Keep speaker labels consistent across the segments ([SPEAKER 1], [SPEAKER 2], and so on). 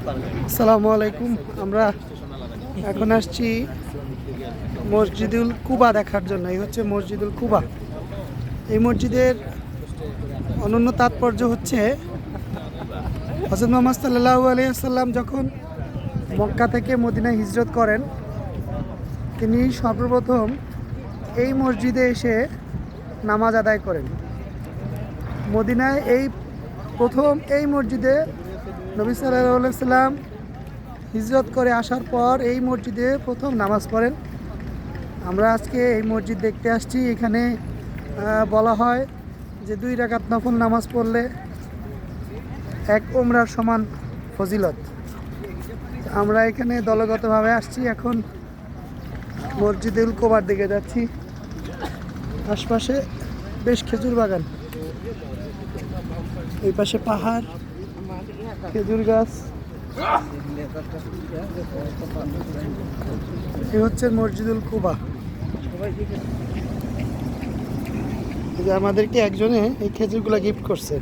[SPEAKER 1] আসসালামু আলাইকুম। আমরা এখন আসছি মসজিদুল কুবা দেখার জন্য। এই হচ্ছে মসজিদুল কুবা। এই মসজিদের অনন্য তাৎপর্য হচ্ছে হযরত মুহাম্মদ সাল্লাল্লাহু আলাইহি ওয়াসাল্লাম যখন মক্কা থেকে মদিনায় হিজরত করেন, তিনি সর্বপ্রথম এই মসজিদে এসে নামাজ আদায় করেন। মদিনায় প্রথম এই মসজিদে নবী সাল্লাল্লাহু আলাইহি ওয়াসাল্লাম হিজরত করে আসার পর এই মসজিদে প্রথম নামাজ পড়েন। আমরা আজকে এই মসজিদ দেখতে আসছি। এখানে বলা হয় যে 2 রাকাত নফল নামাজ পড়লে 1 উমরার সমান ফজিলত। আমরা এখানে দলগতভাবে আসছি, এখন মসজিদুল কুবার দিকে যাচ্ছি। আশপাশে বেশ খেজুর বাগান, এই পাশে পাহাড়, খেজুর গাছ। এই হচ্ছে মসজিদুল কুবা। আমাদেরকে একজনে এই খেজুরগুলো গিফট করছে,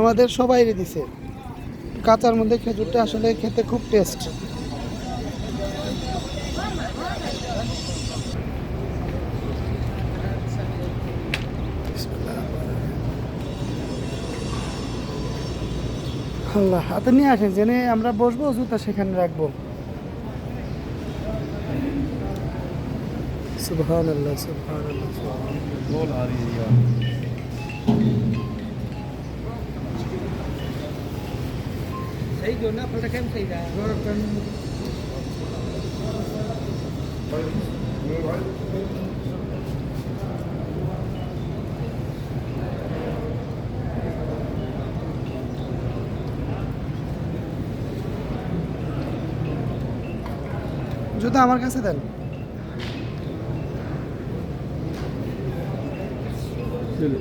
[SPEAKER 1] আমাদের সবাইরে দিছে। কাঁচার মধ্যে খেজুরটা আসলে খেতে খুব টেস্ট। আল্লাহ, হাতে নিয়ে আসেন, জেনে আমরা বসবো, জুতা সেখানে রাখবো। সুবহানাল্লাহ,
[SPEAKER 2] सही जो ना फटा केम सही रहा
[SPEAKER 1] জুতা আমার কাছে দেন।
[SPEAKER 2] चलो